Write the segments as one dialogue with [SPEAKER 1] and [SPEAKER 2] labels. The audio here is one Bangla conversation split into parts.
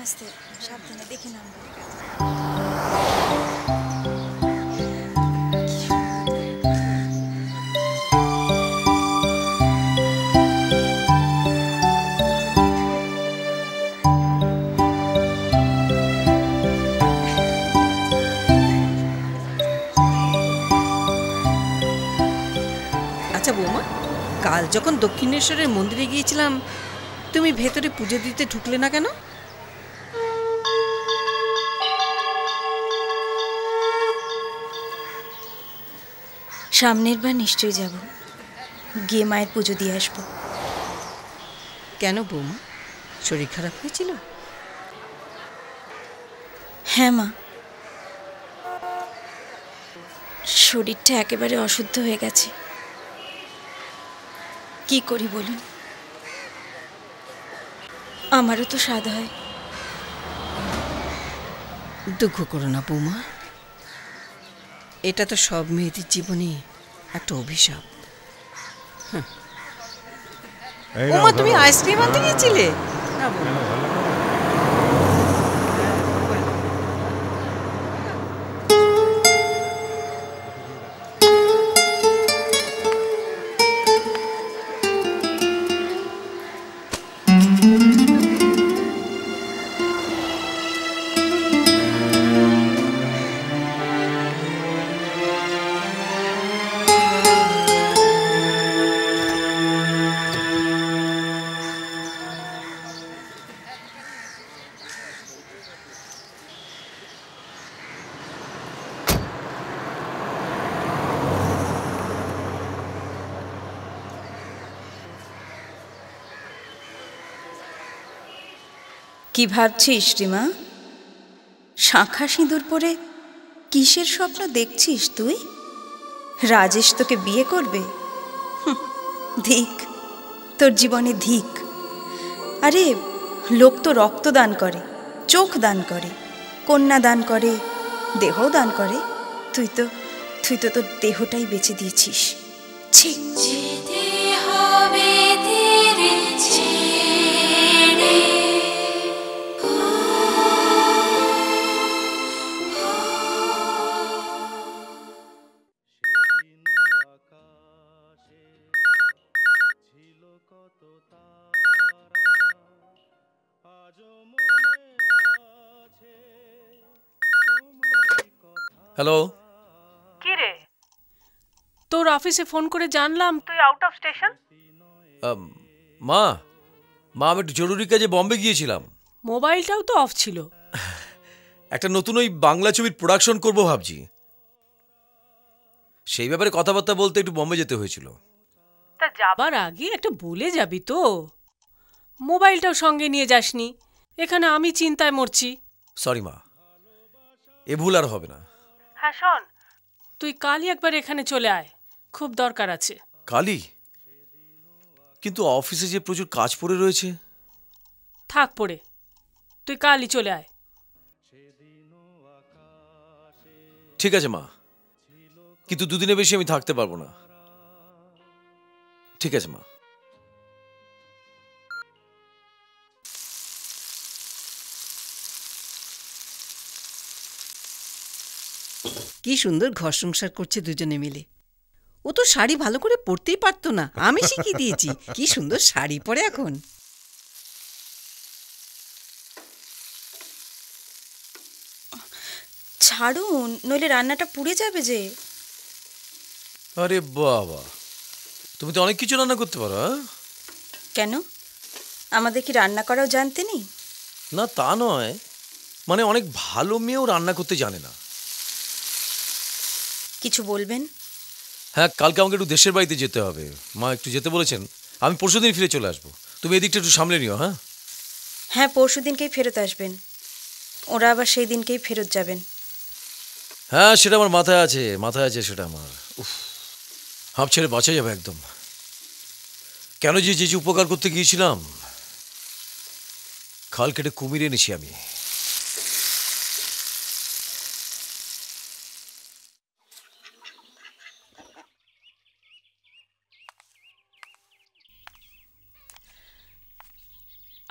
[SPEAKER 1] আস্তে সাবধানে দেখে নামবো।
[SPEAKER 2] আচ্ছা বৌমা, কাল যখন দক্ষিণেশ্বরের মন্দিরে গিয়েছিলাম তুমি ভেতরে পুজো দিতে ঢুকলে না কেন?
[SPEAKER 1] সামনের বার নিশ্চয়ই যাব, গিয়ে মায়ের পুজো দিয়ে আসবো।
[SPEAKER 2] কেন বৌমা, শরীর খারাপ হয়েছিল?
[SPEAKER 1] হ্যাঁ মা, শরীরটা একেবারে অশুদ্ধ হয়ে গেছে। কি করি বলুন, আমারও তো স্বাদ হয়।
[SPEAKER 2] দুঃখ করো না বৌমা, এটা তো সব মেয়েদের জীবনে একটা অভিশাপ। বৌমা, তুমি আইসক্রিম আনতে গিয়েছিলে? না বৌমা,
[SPEAKER 1] কি ভাবছিস রিমা? শাঁখা সিঁদুর পরে কিসের স্বপ্ন দেখছিস তুই? রাজেশ তোকে বিয়ে করবে? ধিক তোর জীবনে ধিক। আরে লোক তো রক্ত দান করে, চোখ দান করে, কন্যা দান করে, দেহ দান করে। তুই তো তোর দেহটাই বেঁচে দিয়েছিস। ছি।
[SPEAKER 3] হ্যালো,
[SPEAKER 4] কি রে, তোর অফিসে ফোন করে জানলাম তুই আউট অফ স্টেশন।
[SPEAKER 3] মা আমি একটু জরুরি কাজে বম্বে গিয়েছিলাম।
[SPEAKER 4] মোবাইলটাও তো অফ ছিল।
[SPEAKER 3] একটা নতুন ওই বাংলা ছবির প্রোডাকশন করব ভাবছি, সেই ব্যাপারে কথাবার্তা বলতে একটু বম্বে যেতে হয়েছিল।
[SPEAKER 4] তা যাবার আগে একটা বলে যাবি তো, মোবাইলটাও সঙ্গে নিয়ে যাসনি। এখানে আমি চিন্তায় মরছি।
[SPEAKER 3] সরি মা, এ ভুল আর হবে না।
[SPEAKER 4] হ্যাঁ শোন, তুই কালই একবার এখানে চলে আয়, খুব দরকার আছে।
[SPEAKER 3] কালই? কিন্তু অফিসে যে প্রচুর কাজ পড়ে রয়েছে।
[SPEAKER 4] থাক পড়ে, তুই কালই চলে আয়।
[SPEAKER 3] ঠিক আছে মা, কিন্তু দুদিনের বেশি আমি থাকতে পারবো না। ঠিক আছে মা।
[SPEAKER 2] কি সুন্দর ঘর সংসার করছে দুজনে মিলে। ও তো শাড়ি ভালো করে পরতেই পারতো না, আমি শিখিয়ে দিয়েছি। কি সুন্দর শাড়ি পরে এখন।
[SPEAKER 1] ছাড়ুন, নইলে রান্নাটা পুড়ে যাবে যে।
[SPEAKER 3] আরে বাবা, তুমি তো অনেক কিছু রান্না করতে পারো।
[SPEAKER 1] কেন, আমাদের কি রান্না করাও জানতে নেই?
[SPEAKER 3] না তা নয়, মানে অনেক ভালো মেয়েও রান্না করতে জানে না।
[SPEAKER 1] কিছু বলবেন?
[SPEAKER 3] হ্যাঁ, কালকে আমাকে একটু দেশের বাড়িতে যেতে হবে, মা একটু যেতে বলেছেন। আমি পরশুদিন ফিরে চলে আসবো, তুমি এদিকটা একটু সামলে নিও। হ্যাঁ
[SPEAKER 1] হ্যাঁ, পরশু দিনকেই ফেরত আসবেন। ওরা আবার সেই দিনকেই ফেরত যাবেন।
[SPEAKER 3] হ্যাঁ, সেটা আমার মাথায় আছে সেটা আমার। উফ, হাঁপ ছেড়ে বাঁচা যাবে একদম। কেন যে যে উপকার করতে গিয়েছিলাম, খাল কেটে কুমির এনেছি আমি।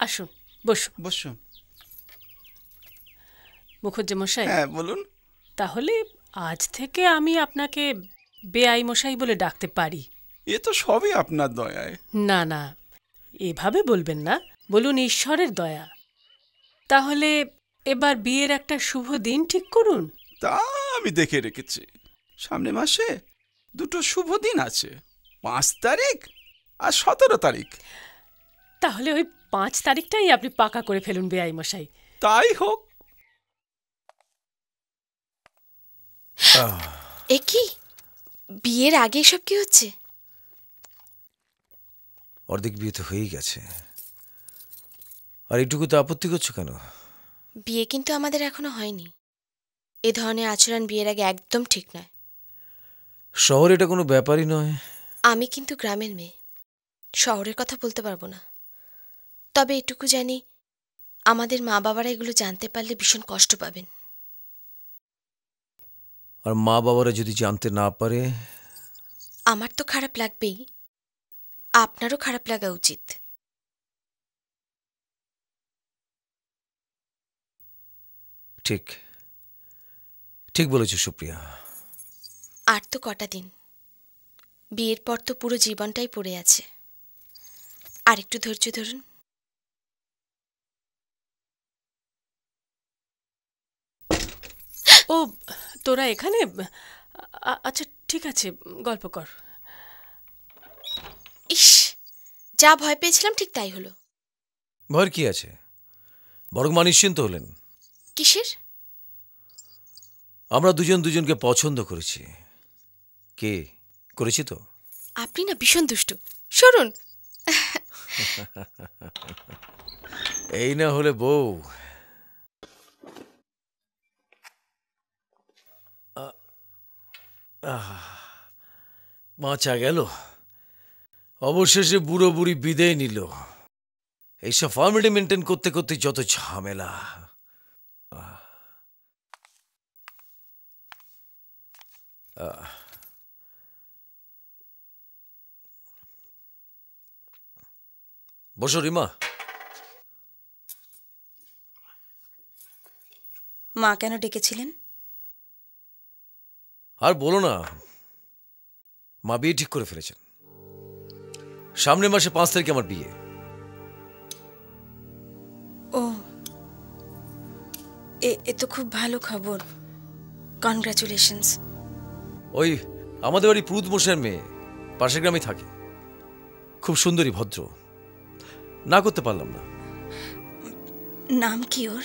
[SPEAKER 4] আসুন, বসুন।
[SPEAKER 5] বসুন।
[SPEAKER 4] মুখুজ্জে মশাই,
[SPEAKER 5] হ্যাঁ বলুন।
[SPEAKER 4] তাহলে আজ থেকে আমি আপনাকে বেআই মশাই বলে ডাকতে পারি?
[SPEAKER 5] এ তো সবই আপনার দয়ায়।
[SPEAKER 4] না না, এভাবে বলবেন না, বলুন ঈশ্বরের দয়া। তাহলে এবার বিয়ের একটা শুভ দিন ঠিক করুন।
[SPEAKER 5] তা আমি দেখে রেখেছি, সামনে মাসে দুটো শুভ দিন আছে, 5 তারিখ আর 17 তারিখ।
[SPEAKER 4] তাহলে ওই 5 তারিখটাই আপনি পাকা করে ফেলুন বেআই মশাই।
[SPEAKER 5] তাই হোক।
[SPEAKER 6] এ কি, বিয়ের আগে এসব কি হচ্ছে?
[SPEAKER 3] অর্ধেক বিয়ে তো হয়েই গেছে, আর এইটুকু তো আপত্তি করছো কেন?
[SPEAKER 6] বিয়ে কিন্তু আমাদের এখনো হয়নি। এ ধরনের আচরণ বিয়ের আগে একদম ঠিক নয়।
[SPEAKER 3] শহরে এটা কোনো ব্যাপারই নয়।
[SPEAKER 6] আমি কিন্তু গ্রামের মেয়ে, শহরের কথা বলতে পারবো না। তবে এটুকু জানি, আমাদের মা বাবারা এগুলো জানতে পারলে ভীষণ কষ্ট পাবেন।
[SPEAKER 3] আর মা বাবারা যদি জানতে না পারে?
[SPEAKER 6] আমার তো খারাপ লাগবেই, আপনারও খারাপ লাগা উচিত।
[SPEAKER 3] ঠিক ঠিক বলেছ সুপ্রিয়া।
[SPEAKER 6] আর তো কটা দিন, বিয়ের পর তো পুরো জীবনটাই পড়ে আছে। আর একটু ধৈর্য ধরুন।
[SPEAKER 4] ও, তোরা এখানে? আচ্ছা ঠিক আছে, গল্প কর।
[SPEAKER 6] ইস, যা ভয় পেয়েছিলাম ঠিক তাই হলো।
[SPEAKER 3] ভয়ের কি আছে, বরং মা নিশ্চিন্ত হলেন।
[SPEAKER 6] কিসের?
[SPEAKER 3] আমরা দুজন দুজনকে পছন্দ করেছি। কে করেছি তো?
[SPEAKER 6] আপনি না ভীষণ দুষ্টু, সরুন।
[SPEAKER 3] এই না হলে বউ। বাঁচা গেল, অবশেষে বুড়ো বুড়ি বিদায় নিল। এইসব ফর্মালিটি মেনটেন করতে করতে যত ঝামেলা। বসো রিমা।
[SPEAKER 1] মা কেন ডেকেছিলেন?
[SPEAKER 3] আর বলো না, মা বিয়ে ঠিক করে ফেলেছেন। সামনের মাসে 5 তারিখে আমার বিয়ে।
[SPEAKER 1] ও, এ তো খুব ভালো খবর। কনগ্রাচুলেশনস।
[SPEAKER 3] ওই আমাদের বাড়ি পুরুত মশাইয়ের মেয়ে, পাশের গ্রামে থাকে, খুব সুন্দরী, ভদ্র। না করতে পারলাম না।
[SPEAKER 1] নাম কি ওর?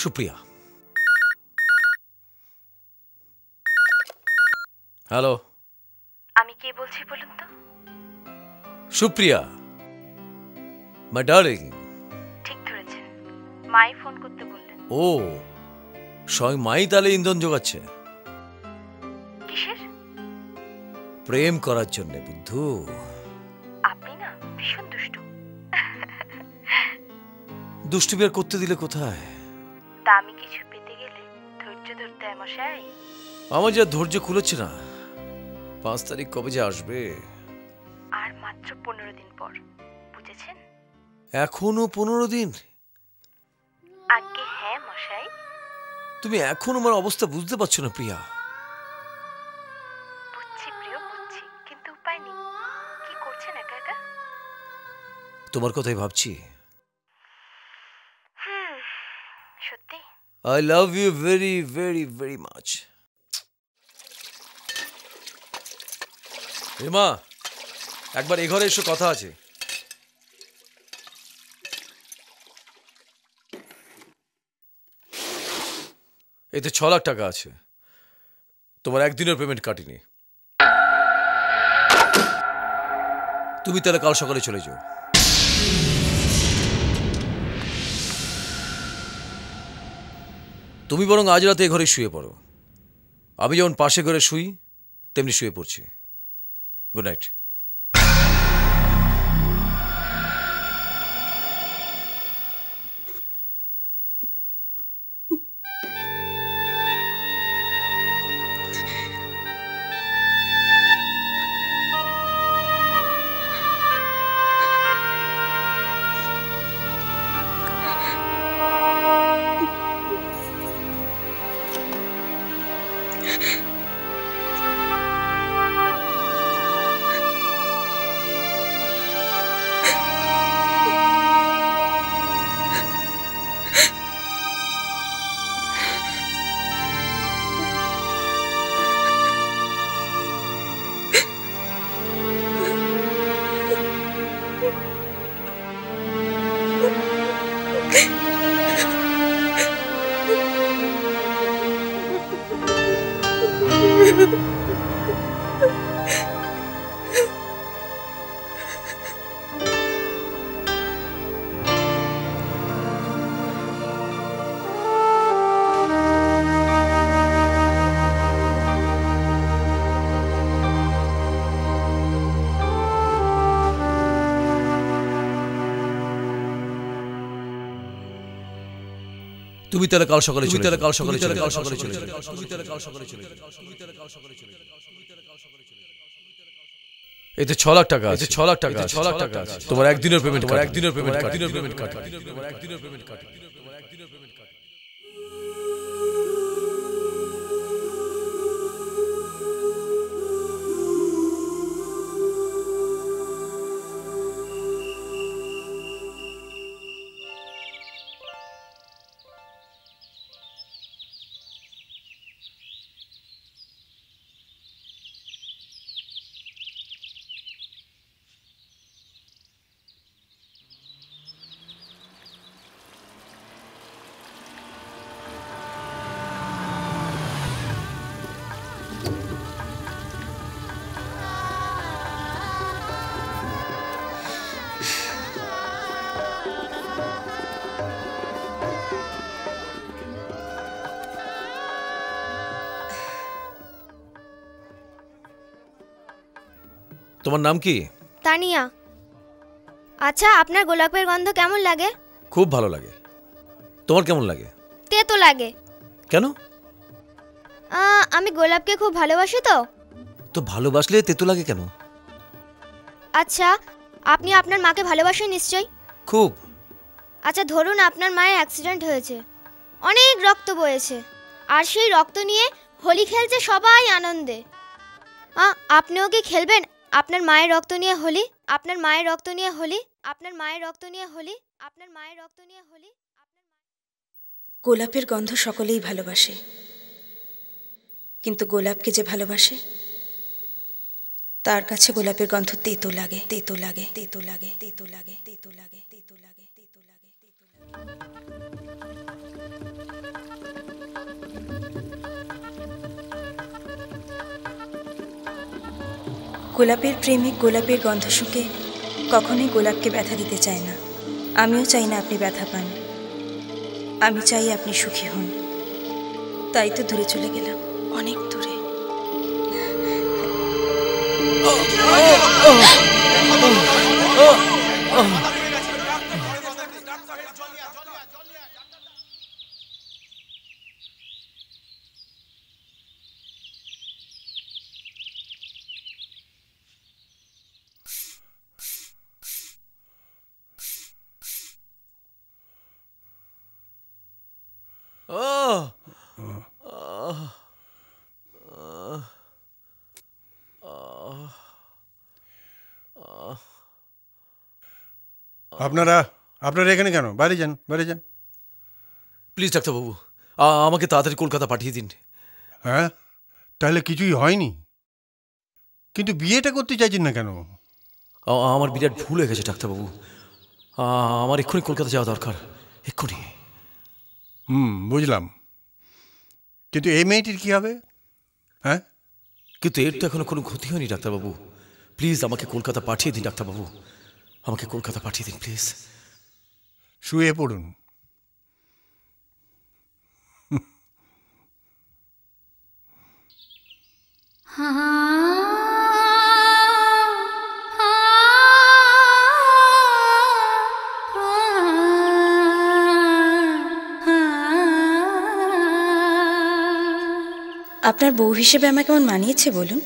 [SPEAKER 3] সুপ্রিয়া। হ্যালো,
[SPEAKER 6] আমি কে বলছি বলুন তো?
[SPEAKER 3] Supriya, my darling.
[SPEAKER 6] ঠিক ধরেছেন, মাই ফোন করতে বললেন।
[SPEAKER 3] ও, স্বয়ং মাই তাহলে ইন্ধন জোগাচ্ছে
[SPEAKER 6] কিসের?
[SPEAKER 3] প্রেম করার জন্য। বুদ্ধু,
[SPEAKER 6] আপনি না ভীষণ দুষ্টু।
[SPEAKER 3] দুষ্টু বিয়ার করতে দিলে কোথায়?
[SPEAKER 6] দামি কিছু পেতে গেলে ধৈর্য ধরতে হয় মশাই।
[SPEAKER 3] আমার যা ধৈর্য খুলেছে না। 5 তারিখ কবে যে আসবে?
[SPEAKER 6] আর মাত্র 15 দিন পর, বুঝেছেন?
[SPEAKER 3] এখনো 15 দিন?
[SPEAKER 6] আগে হ্যাঁ মশাই।
[SPEAKER 3] তুমি এখন আমার অবস্থা বুঝতে পারছো না প্রিয়া।
[SPEAKER 6] বুঝছি প্রিয়, বুঝছি, কিন্তু উপায় নেই। কি করছেন একা একা?
[SPEAKER 3] তোমার কথাই ভাবছি।
[SPEAKER 6] সত্যি?
[SPEAKER 3] I love you very, very, very much. Rima, একবার এই ঘরে এসো, কথা আছে। এতে 6 লাখ টাকা আছে, তোমার একদিনের পেমেন্ট কাটিনি। তুমি তাহলে কাল সকালে চলে যাও। তুমি বরং আজ রাতে এ ঘরে শুয়ে পড়ো। আমি যেমন পাশে ঘরে শুই তেমনি শুয়ে পড়ছি। Good night. তুমি তাহলে কাল সকালে চলে এতে 6 লাখ টাকা আছে। তোমার একদিনের পেমেন্ট কাটবে। তোমার নাম কি?
[SPEAKER 7] তানিয়া। আচ্ছা, আপনার গোলাপের গন্ধ কেমন লাগে?
[SPEAKER 3] খুব ভালো লাগে। তোমার কেমন লাগে?
[SPEAKER 7] তেতো লাগে।
[SPEAKER 3] কেন?
[SPEAKER 7] আমি গোলাপকে খুব ভালোবাসি তো।
[SPEAKER 3] তো ভালোবাসলে তেতো লাগে কেন?
[SPEAKER 7] আচ্ছা, আপনি আপনার মাকে ভালোবাসেন নিশ্চয়ই?
[SPEAKER 3] খুব।
[SPEAKER 7] আচ্ছা, ধরুন আপনার মায়ের অ্যাক্সিডেন্ট হয়েছে, অনেক রক্ত বয়েছে, আর সেই রক্ত নিয়ে হোলি খেলছে সবাই আনন্দে। আপনিও কি খেলবেন আপনার মায়ের রক্ত নিয়ে হোলি?
[SPEAKER 1] গোলাপের গন্ধ সকলেই ভালোবাসে, কিন্তু গোলাপকে যে ভালোবাসে তার কাছে গোলাপের গন্ধ তেতো লাগে। গোলাপের প্রেমিক গোলাপের গন্ধ শুকে কখনোই গোলাপকে ব্যথা দিতে চায় না। আমিও চাই না আপনি ব্যথা পান, আমি চাই আপনি সুখী হন। তাই তো দূরে চলে গেলাম, অনেক দূরে।
[SPEAKER 8] আপনারা এখানে কেন? বাইরে যান।
[SPEAKER 3] প্লিজ ডাক্তারবাবু, আমাকে তাড়াতাড়ি কলকাতা পাঠিয়ে দিন।
[SPEAKER 8] হ্যাঁ, তাহলে কিছুই হয়নি? কিন্তু বিয়েটা করতে চাইছেন না কেন?
[SPEAKER 3] আমার বিরাট ভুল হয়ে গেছে ডাক্তারবাবু, আমার এক্ষুনি কলকাতা যাওয়া দরকার, এক্ষুনি।
[SPEAKER 8] বুঝলাম, কিন্তু এই মেয়েটির কি হবে? হ্যাঁ,
[SPEAKER 3] কিন্তু এর তো এখনো কোনো ক্ষতি হয়নি ডাক্তারবাবু। প্লিজ আমাকে কলকাতা পাঠিয়ে দিন ডাক্তারবাবু, আমাকে কলকাতা পাঠিয়ে দিন প্লিজ।
[SPEAKER 8] শুয়ে পড়ুন।
[SPEAKER 1] আপনার বউ হিসেবে আমাকে কেমন মানিয়েছে বলুন?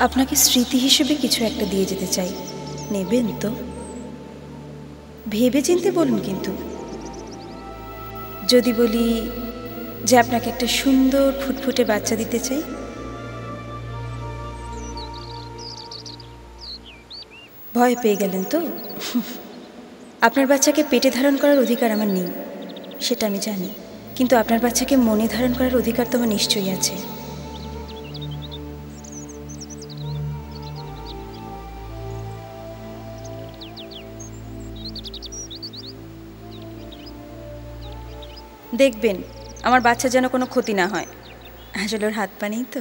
[SPEAKER 1] আপনাকে স্মৃতি হিসেবে কিছু একটা দিয়ে যেতে চাই, নেবেন তো? ভেবে চিনতে বলুন কিন্তু। যদি বলি যে আপনাকে একটা সুন্দর ফুটফুটে বাচ্চা দিতে চাই? ভয় পেয়ে গেলেন তো? আপনার বাচ্চাকে পেটে ধারণ করার অধিকার আমার নেই, সেটা আমি জানি, কিন্তু আপনার বাচ্চাকে মনে ধারণ করার অধিকার তো আমার নিশ্চয়ই আছে। দেখবেন আমার বাচ্চা যেন কোনো ক্ষতি না হয়। আসলে ওর হাত পা নেই তো।